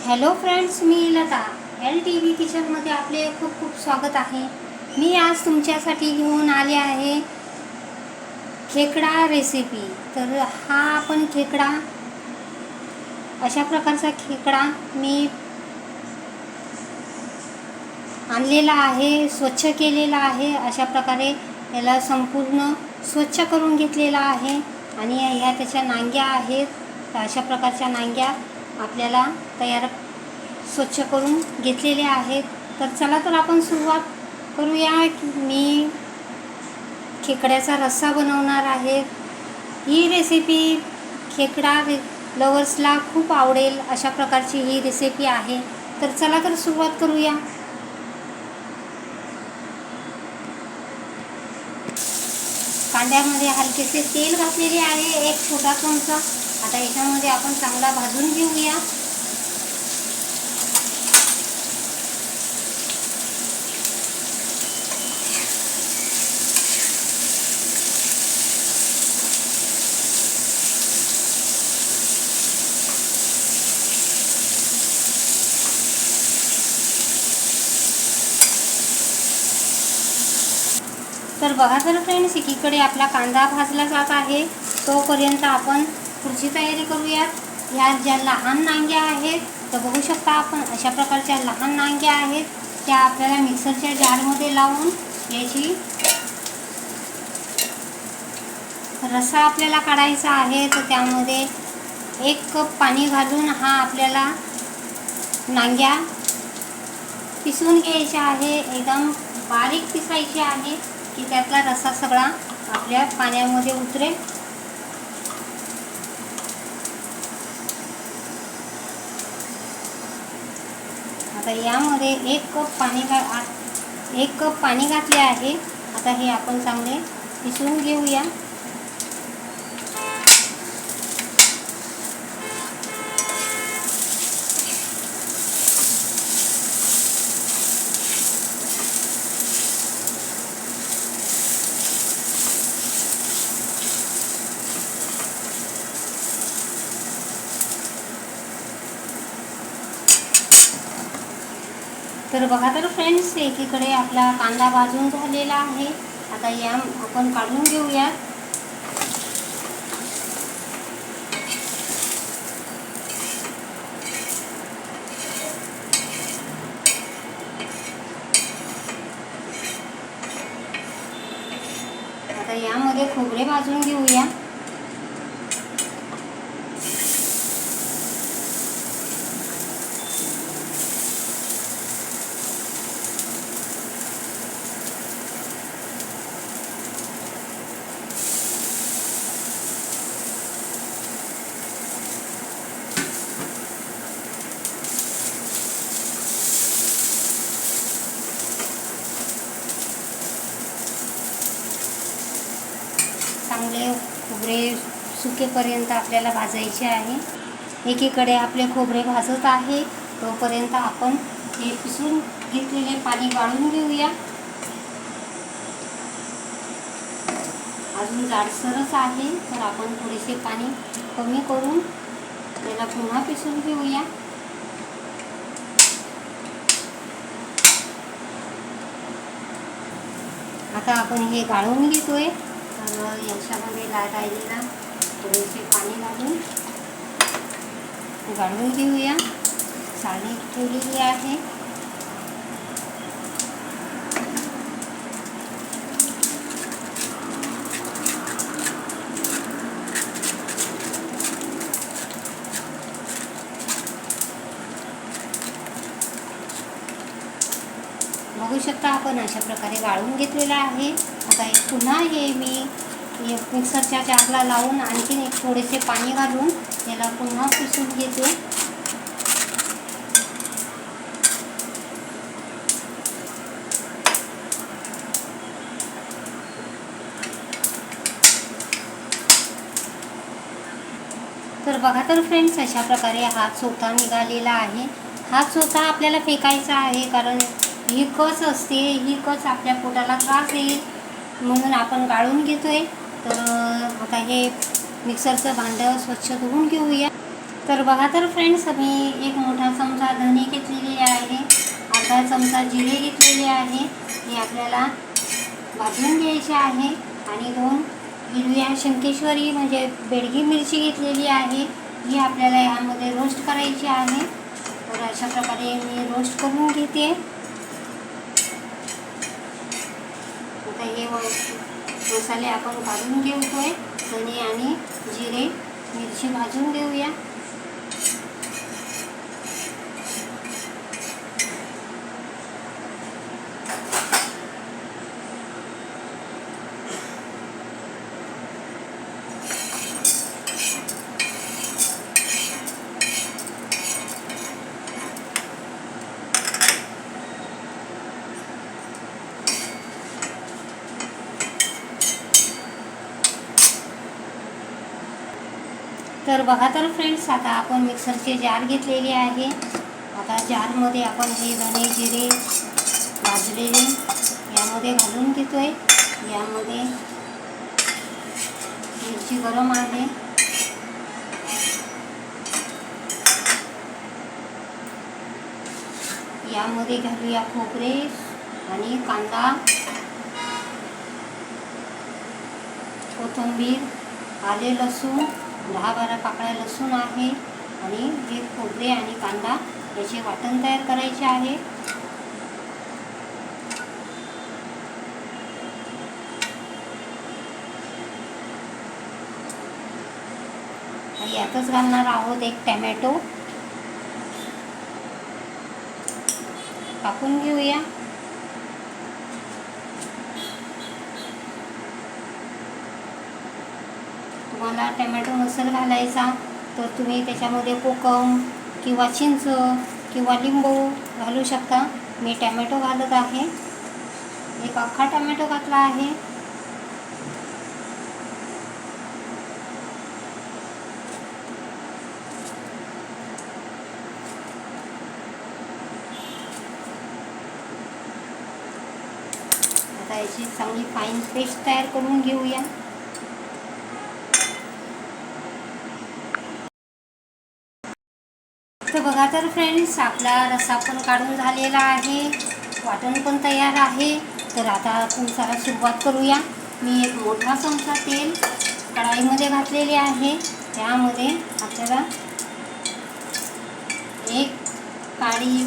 Hello friends, मी Lata LTV किचनमध्ये आपले खूप खूप स्वागत आहे. मी आज तुमच्यासाठी घेऊन आले आहे खेकडा रेसिपी. तर हा आपण खेकडा, अशा प्रकारचा खेकडा मी आणलेला आहे, स्वच्छ केलेला आहे. अशा प्रकारे याला संपूर्ण स्वच्छ करून घेतलेला आहे आणि ह्या त्याच्या नांग्या आहेत. तर अशा प्रकारच्या नांग्या आपल्याला स्वच्छ करून घेतलेले आहेत. तर चला तर आपण सुरुवात करूया. मी खेकड्याचा रस्सा बनवणार आहे. ही रेसिपी खेकडा लवर्सला खूप आवडेल, अशा प्रकारची ही रेसिपी आहे. तर चला तर सुरुवात करूया. कांद्यामध्ये हलकेसे तेल घातलेले आहे, एक छोटा चमचा. आता याच्यामध्ये आपण चांगला भाजून घेऊया. तर बघा तर फ्रेंड्स, एकीकडे आपला कांदा भाजला जात आहे, तोपर्यंत आपण पुढची तयारी करूयात. ह्या ज्या लहान नांग्या आहेत, तर बघू शकता आपण अशा प्रकारच्या लहान नांग्या आहेत. त्या आपल्याला मिक्सरच्या जारमध्ये लावून याची रस्सा आपल्याला काढायचा आहे. तर त्यामध्ये 1 कप पाणी घालून हा आपल्याला नांग्या पिसून घ्यायच्या आहे. एकदम बारीक पिसायचे आहे की त्यातला रस्सा सगळा आपल्या पाण्यामध्ये उतरेल. आता यामध्ये 1 कप पाणी घातले आहे. आता हे आपण चांगले पिसून घेऊया. तर बघा तर फ्रेंड्स, एकीकडे आपला कांदा भाजून झालेला आहे. आता या आपण काढून घेऊया. आता यामध्ये खोबरे भाजून घेऊया. चांगले खोबरे सुकेपर्यंत आपल्याला भाजायचे आहे. एकीकडे आपले खोबरे भाजत आहे, तोपर्यंत आपण हे पिसून घेतलेले पाणी गाळून घेऊया. अजून जाडसरच आहे, तर आपण थोडेसे पाणी कमी करून त्याला पुन्हा पिसून घेऊया. आता आपण हे गाळून घेतोय. तर याच्यामध्ये राहिलेला थोडेसे पाणी घालून गाळून घेऊया. साली ठेवलेली आहे. बघू शकता आपण अशा प्रकारे गाळून घेतलेला आहे. आता पुन्हा हे मी मिक्सरच्या जारला लावून आणखीन थोडेसे पाणी घालून याला पुन्हा पिसून घेते. तर बघा तर फ्रेंड्स, अशा प्रकारे हा चोथा निघालेला आहे. हा चोथा आपल्याला फेकायचा आहे, कारण ही कच असते, ही कच आपल्या पोटाला त्रास देईल, म्हणून आपण गाळून घेतोय. तर आता हे मिक्सरचं भांडं स्वच्छ धुवून घेऊया. तर बघा तर फ्रेंड्स, मी एक मोठा चमचा धने घेतलेले आहे, अर्धा चमचा जिरे घेतलेले आहे. हे आपल्याला भाजून घ्यायचे आहे. आणि 2 हिरव्या शंकेश्वरी म्हणजे बेडगी मिरची घेतलेली आहे, ही आपल्याला यामध्ये रोस्ट करायची आहे. तर अशा प्रकारे मी रोस्ट करून घेते. आता हे मसाले आपण भाजून घेतोय. धने आणि जिरे मिरची भाजून घेऊया. तर बघा तर फ्रेंड्स, आता आपण मिक्सरचे जार घेतलेले आहे. आता जारमध्ये आपण हे धने जिरे भाजलेले यामध्ये घालून घेतोय. यामध्ये मिरची गरम आहे. यामध्ये घालूया खोबरे आणि कांदा, कोथिंबीर, आले लसूण, 10-12 पाकळ्या लसूण आहे. आणि हे खोबरे आणि कांदा याचे वाटण तयार करायचे आहे. यातच घालणार आहोत एक टॅमॅटो, टाकून घेऊया. तुम्हाला टॅमॅटो नसेल घालायचा तर तुम्ही त्याच्यामध्ये कोकम किंवा चिंच किंवा लिंबू घालू शकता. मी टॅमॅटो घालत आहे. एक अख्खा टॅमॅटो घातला आहे. आता याची चांगली फाईन पेस्ट तयार करून घेऊया. तर बघा तर फ्रेंड्स, आपला रस्सा पण काढून झालेला आहे, वाटण पण तयार आहे. तर आता आपण सुरुवात करूया. मी एक मोठा चमचा तेल कढाईमध्ये घातलेले आहे. त्यामध्ये आपल्याला एक काळी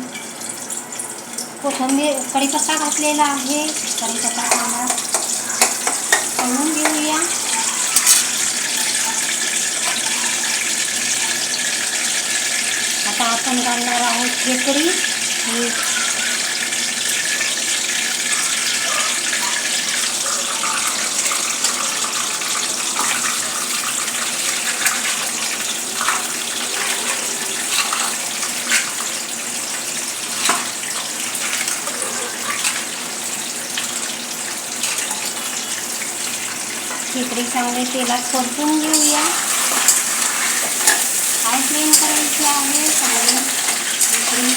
कोथिंबीर कढीपत्ता घातलेला आहे. कढीपत्ता कांदा तळून घेऊया. आता आपण घालणार आहोत खेकडी. खेकडी चांगले तेलात परतून घेऊया. हाय फ्लेम करायची आहे. चांगली खेकडी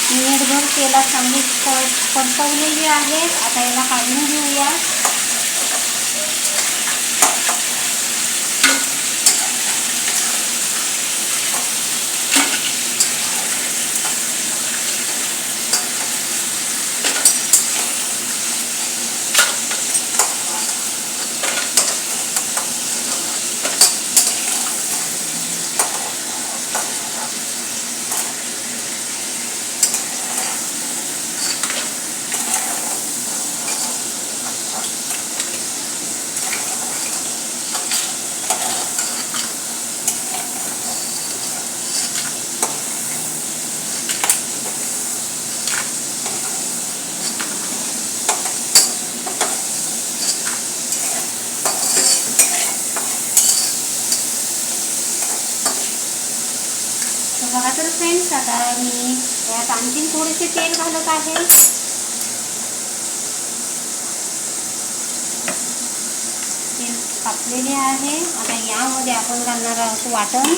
मिनिटभर तेलात चांगली परतवलेली आहेत. आता याला काढून घेऊया. तर फ्रेंड्स आता मी यात आणखीन थोडेसे तेल घालत आहे. तेल तापलेले आहे. आता यामध्ये आपण घालणार आहोत वाटण.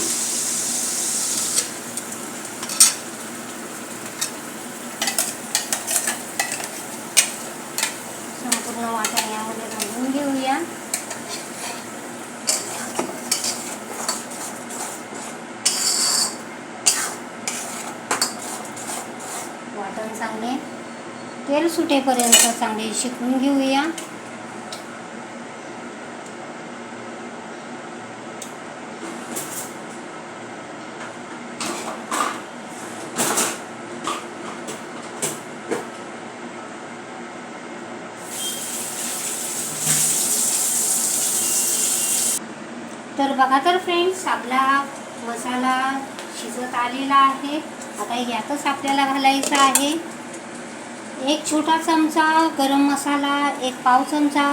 संपूर्ण वाटण यामध्ये घालून घेऊया. वाटण चांगले तेल सुटेपर्यंत चांगले शिकवून घेऊया. तर बघा तर फ्रेंड्स, आपला मसाला शिजत आलेला आहे. आता यातच आपल्याला घालायचं आहे 1 छोटा चमचा गरम मसाला, 1 पाव चमचा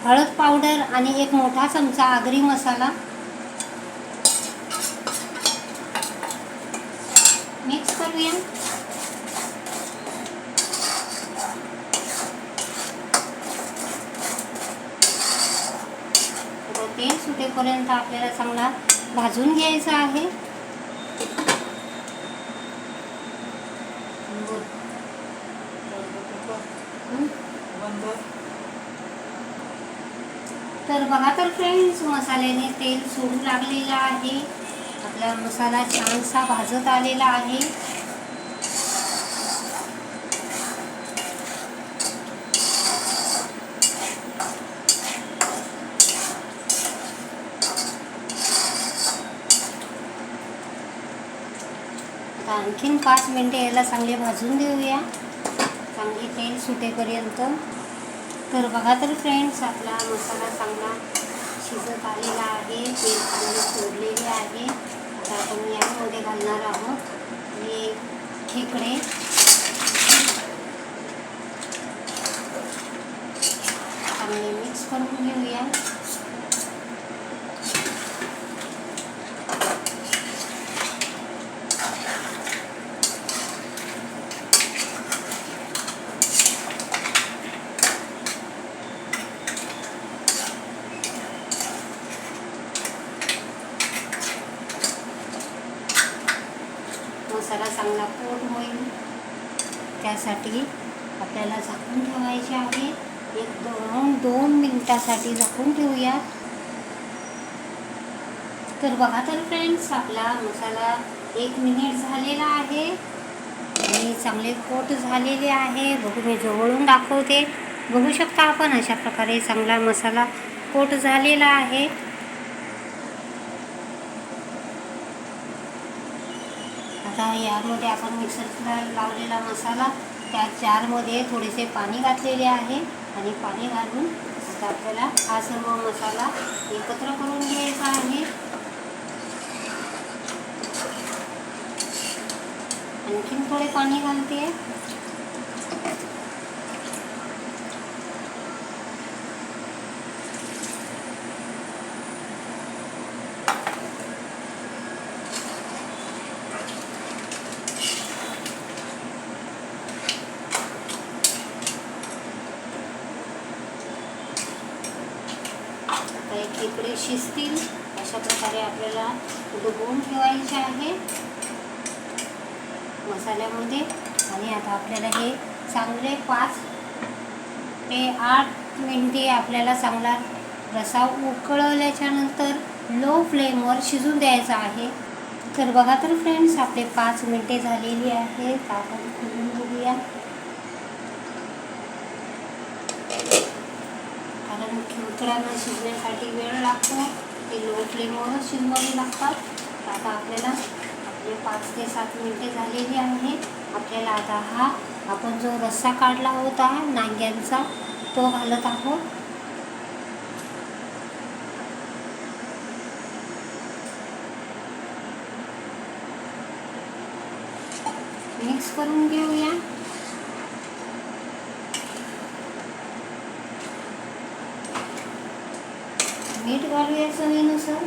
हळद पावडर आणि 1 मोठा चमचा आगरी मसाला. मिक्स करूया. तेल सुटेपर्यंत आपल्याला चांगला भाजून घ्यायचा आहे. तर बघा तर फ्रेंड्स, मसाल्याने तेल सोडू लागलेला आहे. आपला मसाला छानसा भाजत आलेला आहे. आता आणखीन 5 मिनिटे याला चांगले भाजून देऊया, चांगले तेल सुटेपर्यंत. तर बघा तर फ्रेंड्स, आपला मसाला चांगला शिजत आलेला आहे. तेल चांगले सोडलेले आहे. आता आपण यामध्ये घालणार आहोत हे खेकडे. चांगले मिक्स करून घेऊया. मसाला चांगला कोट होईल त्यासाठी आपल्याला झाकून ठेवायचे आहे. 1-2 मिनिटासाठी झाकून ठेवूया. तर बघा तर फ्रेंड्स, आपला मसाला 1 मिनिट झालेला आहे आणि चांगले कोट झालेले आहे. बघू, मी जवळून दाखवते. बघू शकता आपण, अशा प्रकारे चांगला मसाला कोट झालेला आहे. आता यामध्ये आपण मिक्सरला लावलेला मसाला त्या जारमध्ये थोडेसे पाणी घातलेले आहे आणि पाणी घालून आता आपल्याला हा सर्व मसाला एकत्र करून घ्यायचा आहे. आणखीन थोडे पाणी घालते. खेकडे शिजतील अशा प्रकारे आपल्याला डुबवून ठेवायचे आहे मसाल्यामध्ये. आणि आता आपल्याला हे चांगले 5 ते 8 मिनिटे आपल्याला चांगला रस्सा उकळल्याच्या नंतर लो फ्लेमवर शिजून द्यायचा आहे. तर बघा तर फ्रेंड्स, आपले 5 मिनिटे झालेली आहेत. आपण खोलून बघूया. कारण खेकड्यांना शिजण्यासाठी वेळ लागतो, ते लो फ्लेमवरच शिजवावे लागतात. आता आपल्याला आपले 5 ते 7 मिनिटे झालेली आहे. आपल्याला आता हा आपण जो रस्सा काढला होता नांग्यांचा तो घालत आहोत. मिक्स करून घेऊया. मीठ घालूया चवीनुसार.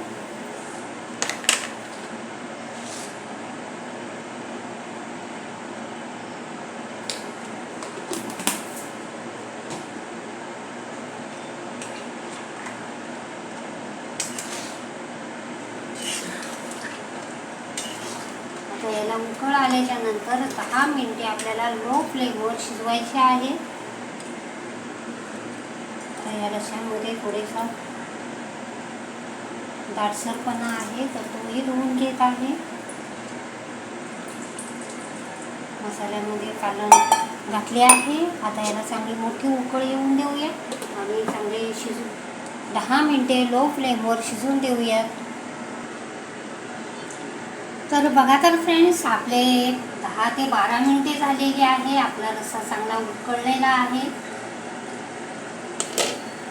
उकळ आल्याच्या नंतर 10 मिनिटे आपल्याला लो फ्लेमवर शिजवायचे आहे. या रश्श्यामध्ये थोडेसा दाटसरपणा आहे तर तोही धुवून घेत आहे. मसाल्यामध्ये कालवण घातले आहे. आता याला चांगली मोठी उकळ येऊन देऊया आणि चांगले 10 मिनिटे लो फ्लेमवर शिजवून देऊयात. तर बघा तर फ्रेंड्स, आपले 10 ते 12 मिनिटे झालेली आहे. आपला रस्सा चांगला उकळलेला आहे.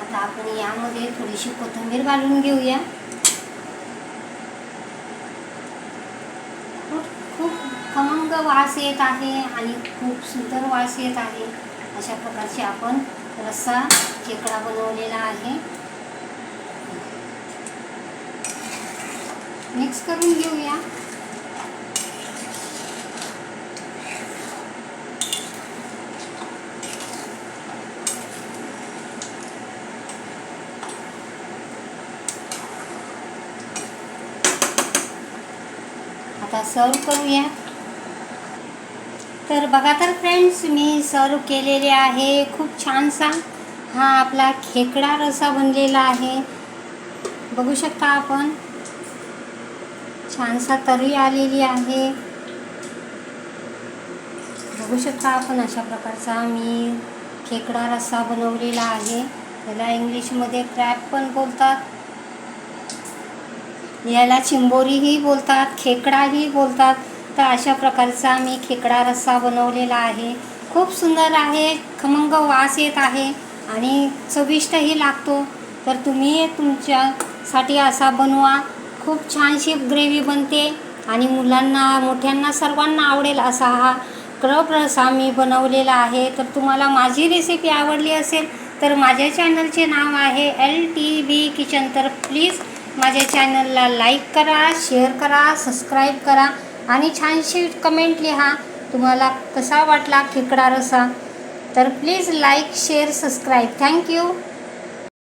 आता आपण यामध्ये थोडीशी कोथिंबीर घालून घेऊया. खूप खमंग वास येत आहे आणि खूप सुंदर वास येत आहे. अशा प्रकारचे आपण रस्सा खेकडा बनवलेला आहे. मिक्स करून घेऊया. आता सर्व करूया. तर बघा तर फ्रेंड्स, मी सर्व केलेले आहे. खूप छानसा हा आपला खेकडा रस्सा बनलेला आहे. बघू शकता आपण, छानसा तर्री आलेली आहे. बघू शकता आपण, अशा प्रकारचा मी खेकडा रस्सा बनवलेला आहे. त्याला इंग्लिशमध्ये क्रॅब पण बोलतात, याला चिंबोरीही बोलतात, खेकडाही बोलतात. तर अशा प्रकारचा मी खेकडा रस्सा बनवलेला आहे. खूप सुंदर आहे, खमंग वास येत आहे आणि चविष्टही लागतो. तर तुम्ही तुमच्यासाठी असा बनवा. खूप छानशी ग्रेव्ही बनते आणि मुलांना, मोठ्यांना, सर्वांना आवडेल असा हा क्रब रस्सा मी बनवलेला आहे. तर तुम्हाला माझी रेसिपी आवडली असेल तर माझ्या चॅनलचे नाव आहे LTV किचन. तर प्लीज माझ्या चॅनलला लाईक करा, शेअर करा, सबस्क्राईब करा आणि छानशी कमेंट लिहा तुम्हाला कसा वाटला खेकडा रस्सा. तर please like, share, subscribe. Thank you.